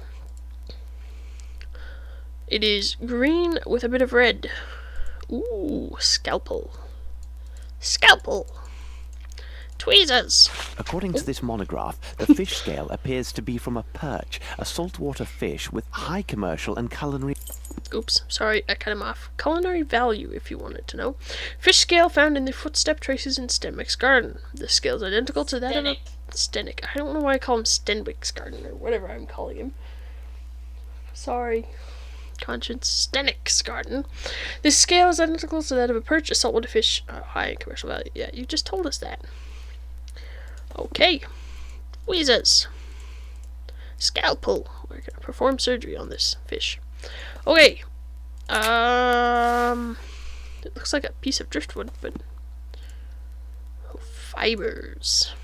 It is green with a bit of red. Ooh, scalpel. Scalpel. Tweezers. According to this monograph, the fish scale appears to be from a perch, a saltwater fish with high commercial and culinary... Oops, sorry, I cut him off. Culinary value, if you wanted to know. Fish scale found in the footstep traces in Stenwick's garden. The scale is identical to that of a... Stenwick. I don't know why I call him Stenwick's garden, or whatever I'm calling him. Sorry. Conscience. Stenwick's garden. This scale is identical to that of a perch, a saltwater fish, high in commercial value. Yeah, you just told us that. Okay. Tweezers. Scalpel. We're gonna perform surgery on this fish. Okay. It looks like a piece of driftwood, but fibers.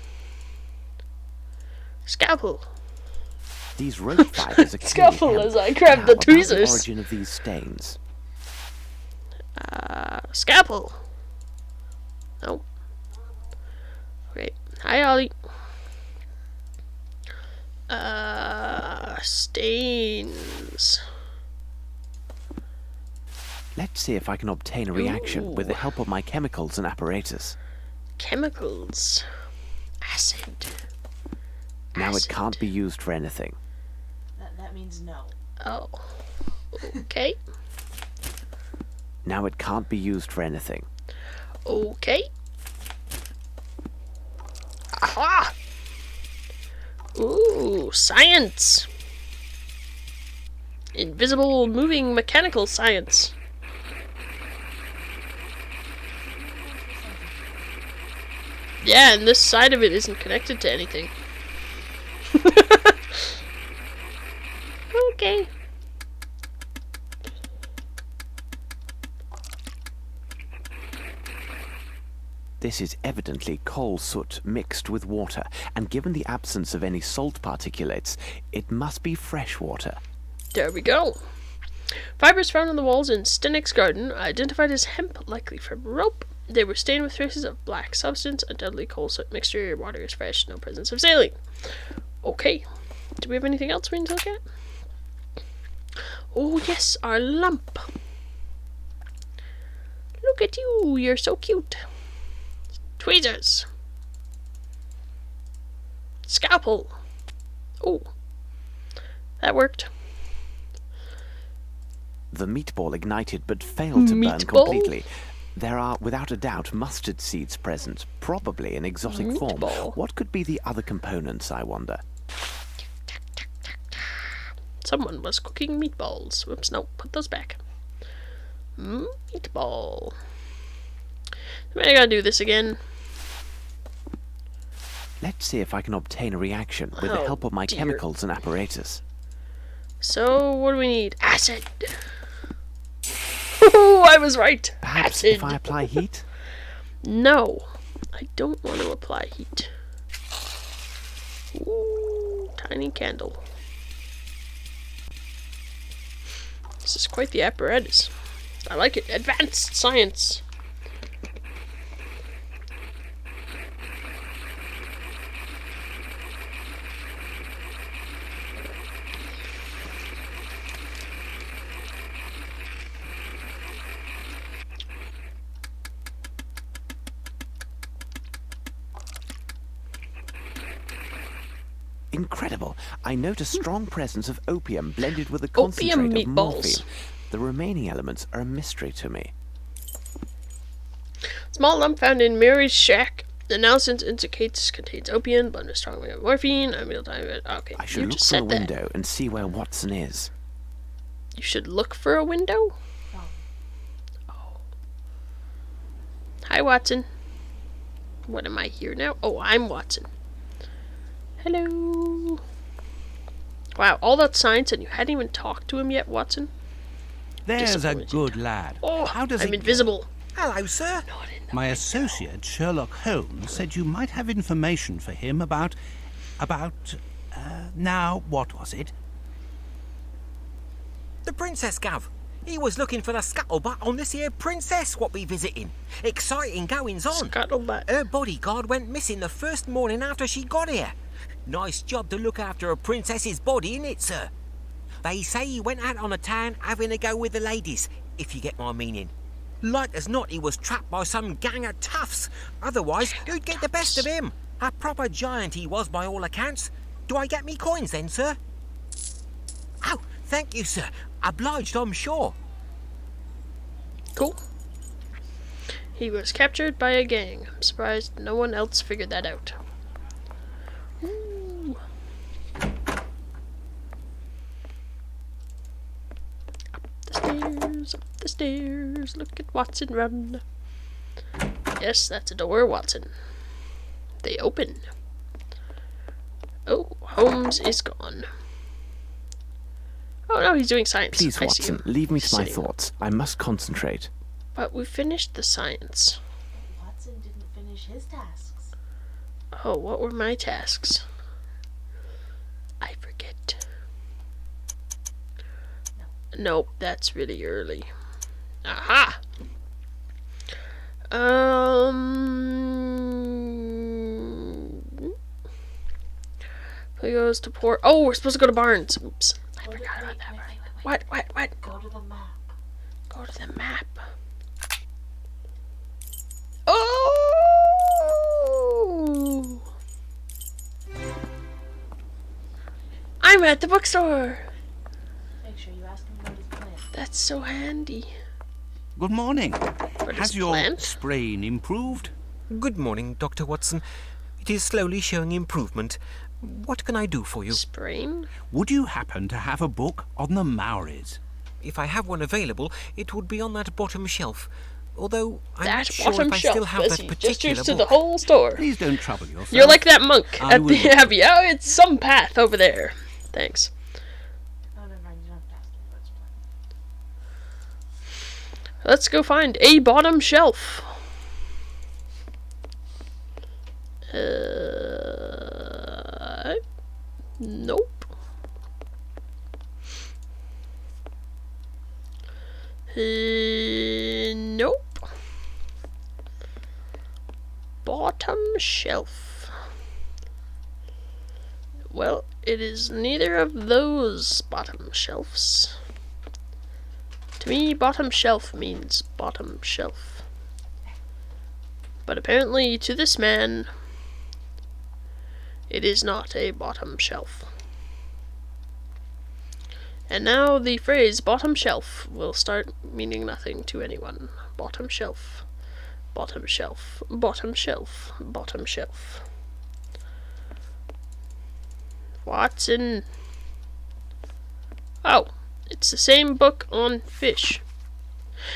Scalpel. These rope fibers are Scalpel as I grab the tweezers. The origin of these stains. Scalpel. No. Okay. Hi, Ollie. Stains. Let's see if I can obtain a reaction with the help of my chemicals and apparatus. Chemicals. Acid. Now it Acid. can't be used for anything. That means no. Oh. Okay. Now it can't be used for anything. Okay. Aha! Ooh, science! Invisible, moving, mechanical science. Yeah, and this side of it isn't connected to anything. Okay. This is evidently coal soot mixed with water, and given the absence of any salt particulates, it must be fresh water. There we go. Fibers found on the walls in Stennick's garden, identified as hemp, likely from rope. They were stained with traces of black substance, undoubtedly coal soot mixture. Water is fresh, no presence of saline. Okay. Do we have anything else we need to look at? Oh yes, our lump. Look at you, you're so cute. Tweezers. Scalpel. Oh. That worked. The meatball ignited but failed to burn completely. There are, without a doubt, mustard seeds present, probably in exotic form. What could be the other components, I wonder? Someone was cooking meatballs. Whoops, no, put those back. Meatball. I gotta do this again. Let's see if I can obtain a reaction with the help of my chemicals and apparatus. So, what do we need? Acid! Oh, I was right! Perhaps Acid! if I apply heat? No, I don't want to apply heat. Ooh, tiny candle. This is quite the apparatus. I like it. Advanced science. Incredible. I note a strong presence of opium blended with a concentrate of morphine. The remaining elements are a mystery to me. Small lump found in Mary's shack. Analysis indicates contains opium, blended with strong with morphine, okay. I should look for a window and see where Watson is. You should look for a window? Oh. Hi, Watson. What am I here now? Oh, I'm Watson. Hello. Wow, all that science and you hadn't even talked to him yet, Watson? There's a good lad. Oh, how does I'm it invisible. Go? Hello, sir. My associate, Sherlock Holmes, said you might have information for him about, now, what was it? The princess, Gav. He was looking for the scuttlebutt on this here princess what we visiting. Exciting goings on. Scuttlebutt. Her bodyguard went missing the first morning after she got here. Nice job to look after a princess's body, innit, sir? They say he went out on the town having a go with the ladies, if you get my meaning. Like as not, he was trapped by some gang of toughs. Otherwise, who'd get the best of him? A proper giant he was by all accounts. Do I get me coins then, sir? Oh, thank you, sir. Obliged, I'm sure. Cool. He was captured by a gang. I'm surprised no one else figured that out. Ooh. Up the stairs, look at Watson run. Yes, that's a door, Watson. They open. Oh, Holmes is gone. Oh no, he's doing science. Please, Watson, leave me to my thoughts. I must concentrate. But we finished the science. Watson didn't finish his tasks. Oh, what were my tasks? I forget. Nope, that's really early. Aha! He goes to port. Oh, we're supposed to go to Barnes. Oops. I forgot about that. What? Go to the map. Go to the map. Oh! I'm at the bookstore. Make sure you ask him about his plan. That's so handy. Good morning. But Has his your plant? sprain improved? Good morning, Dr. Watson. It is slowly showing improvement. What can I do for you? Sprain? Would you happen to have a book on the Maoris? If I have one available, it would be on that bottom shelf. Although I'm not That sure bottom if I still shelf, have as that he particular gestures to book. the whole store. Please don't trouble yourself. You're like that monk I at will the look. Abbey. Oh, it's some path over there. Thanks. Oh, never mind. You don't have to ask him about his plan. Let's go find a bottom shelf. Nope. Nope. Bottom shelf. Well, it is neither of those bottom shelves. To me, bottom shelf means bottom shelf. But apparently, to this man, it is not a bottom shelf. And now the phrase bottom shelf will start meaning nothing to anyone. Bottom shelf. Bottom shelf. Bottom shelf. Bottom shelf. Watson. Oh, it's the same book on fish.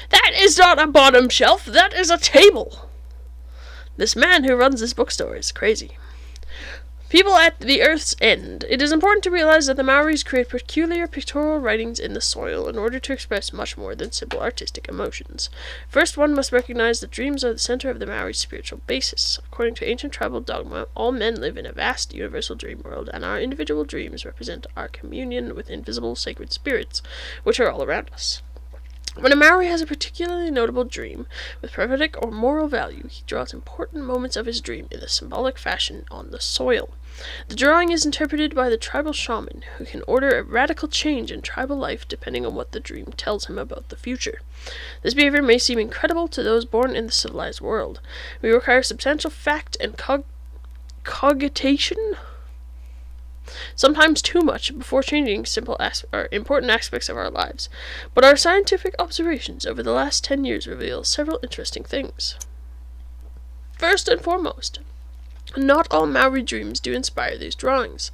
That is not a bottom shelf, that is a table! This man who runs this bookstore is crazy. People at the Earth's End. It is important to realize that the Maoris create peculiar pictorial writings in the soil in order to express much more than simple artistic emotions. First, one must recognize that dreams are the center of the Maori's spiritual basis. According to ancient tribal dogma, all men live in a vast universal dream world, and our individual dreams represent our communion with invisible sacred spirits, which are all around us. When a Maori has a particularly notable dream with prophetic or moral value, he draws important moments of his dream in a symbolic fashion on the soil. The drawing is interpreted by the tribal shaman, who can order a radical change in tribal life depending on what the dream tells him about the future. This behavior may seem incredible to those born in the civilized world. We require substantial fact and cogitation, sometimes too much, before changing important aspects of our lives. But our scientific observations over the last 10 years reveal several interesting things. First and foremost, not all Maori dreams do inspire these drawings.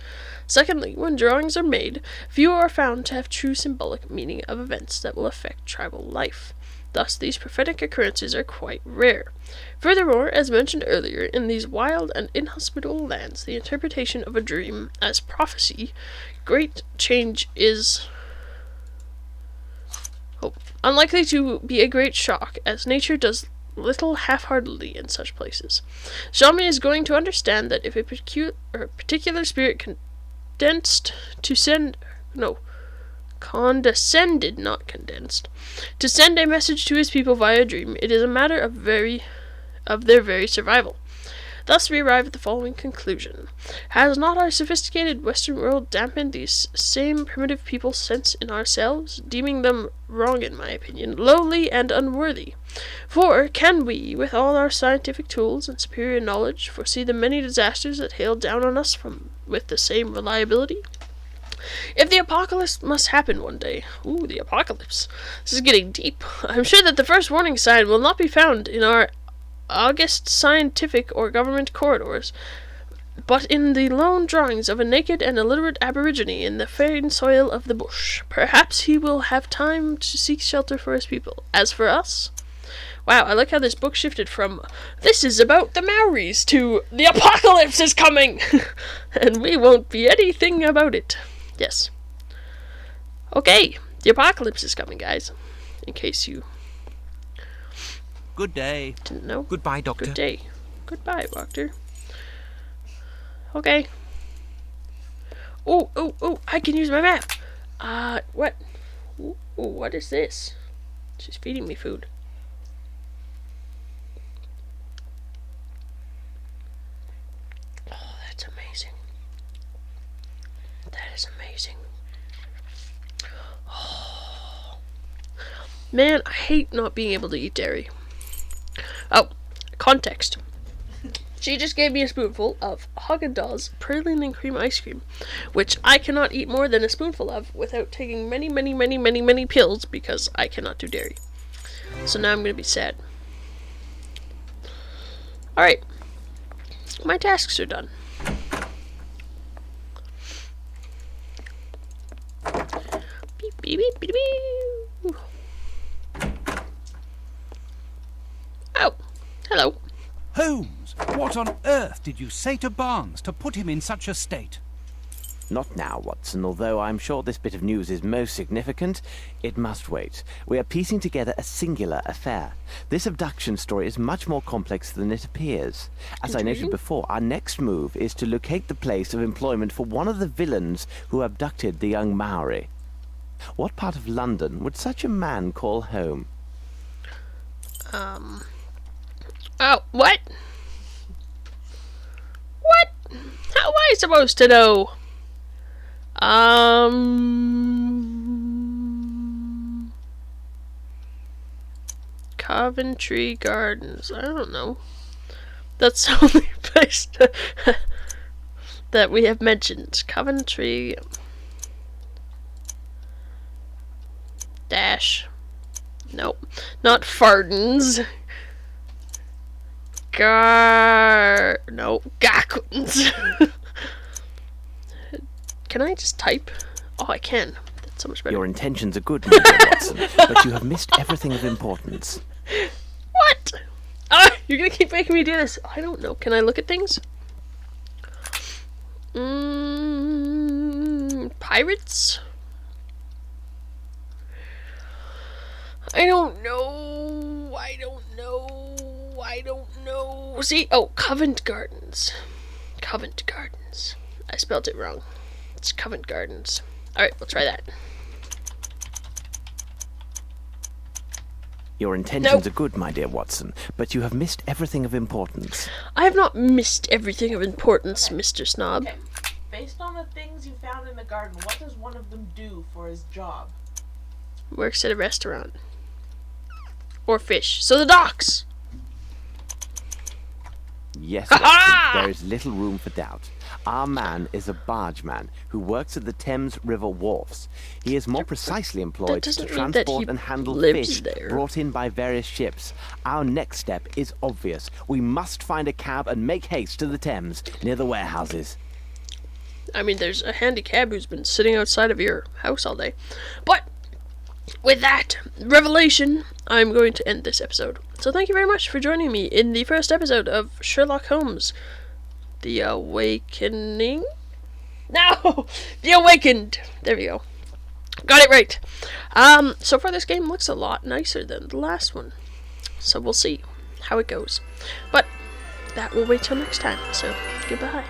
Secondly, when drawings are made, few are found to have true symbolic meaning of events that will affect tribal life. Thus, these prophetic occurrences are quite rare. Furthermore, as mentioned earlier, in these wild and inhospitable lands, the interpretation of a dream as prophecy, great change is unlikely to be a great shock, as nature does little half-heartedly in such places. Shaman is going to understand that if a particular spirit condescended, not condensed, to send a message to his people via a dream, it is a matter of their very survival. Thus we arrive at the following conclusion. Has not our sophisticated Western world dampened these same primitive people's sense in ourselves, deeming them, wrong in my opinion, lowly and unworthy? For, can we, with all our scientific tools and superior knowledge, foresee the many disasters that hail down on us with the same reliability? If the apocalypse must happen one day, the apocalypse, this is getting deep, I'm sure that the first warning sign will not be found in our august scientific or government corridors, but in the lone drawings of a naked and illiterate aborigine in the fair soil of the bush. Perhaps he will have time to seek shelter for his people. As for us... Wow, I like how this book shifted from, this is about the Maoris, to, the apocalypse is coming! And we won't be anything about it. Yes. Okay, the apocalypse is coming, guys. In case you... Good day. didn't know. Goodbye, Doctor. Good day. Goodbye, Doctor. Okay. Oh, I can use my map. What? Ooh, what is this? She's feeding me food. Oh, that's amazing. That is amazing. Oh. Man, I hate not being able to eat dairy. Oh, context. She just gave me a spoonful of Haagen-Dazs praline and cream ice cream, which I cannot eat more than a spoonful of without taking many pills because I cannot do dairy. So now I'm going to be sad. Alright. My tasks are done. Beep, beep, beep, beep, beep. Oh, hello. Holmes, what on earth did you say to Barnes to put him in such a state? Not now, Watson. Although I'm sure this bit of news is most significant, it must wait. We are piecing together a singular affair. This abduction story is much more complex than it appears. As I noted before, our next move is to locate the place of employment for one of the villains who abducted the young Maori. What part of London would such a man call home? Oh, what? What? How am I supposed to know? Coventry Gardens. I don't know. That's the only place that we have mentioned. Coventry dash. Nope. Not Fardens. No. Gackens. Can I just type? Oh, I can. That's so much better. Your intentions are good, Mr. Watson, but you have missed everything of importance. What? Ah, you're gonna keep making me do this. I don't know. Can I look at things? Pirates? I don't know. See? Oh, Covent Gardens. Covent Gardens. I spelled it wrong. It's Covent Gardens. Alright, we'll try that. Your intentions are good, my dear Watson, but you have missed everything of importance. I have not missed everything of importance, Mr. Snob. Okay. Based on the things you found in the garden, what does one of them do for his job? Works at a restaurant. Or fish. So the docks! Yes, Watson, there is little room for doubt. Our man is a bargeman who works at the Thames River wharfs. He is more precisely employed to transport and handle fish brought in by various ships. Our next step is obvious. We must find a cab and make haste to the Thames, near the warehouses. I mean, there's a handy cab who's been sitting outside of your house all day. But with that revelation, I'm going to end this episode. So thank you very much for joining me in the first episode of Sherlock Holmes. The Awakening? No! The Awakened! There we go. Got it right. So far this game looks a lot nicer than the last one. So we'll see how it goes. But that will wait till next time. So goodbye.